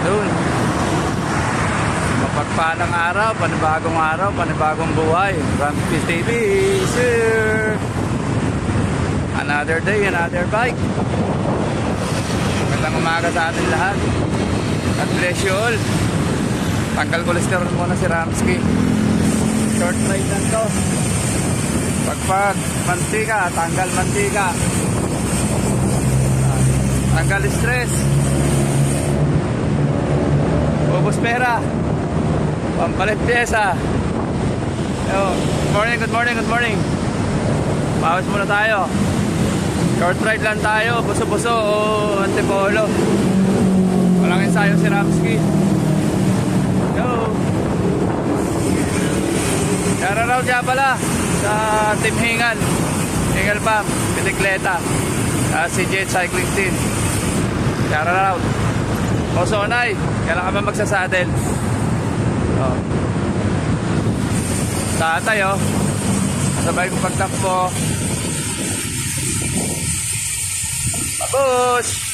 Doon. Mapagpalang araw, panibagong buhay. Ramsky TV, sir. Another day, another bike. Magandang umaga sa atin lahat. God bless you all. Tanggal cholesterol muna si Ramsky. Short ride lang to. Pagpag mantika, tanggal mantika. Tanggal stress. Ubos pera. Pampalit pyesa. Good morning. Pawas muna tayo. Short ride lang tayo. Buso-buso o antipolo. Walang ensayo si Ramsky. Shoutout siya pala sa Team Hingal Pump, Bitikleta, si Jet Cycling Team. Shoutout. O Sonay, kailan ka ba magsasadel? Tatay sabay kong pagtakbo. Babos!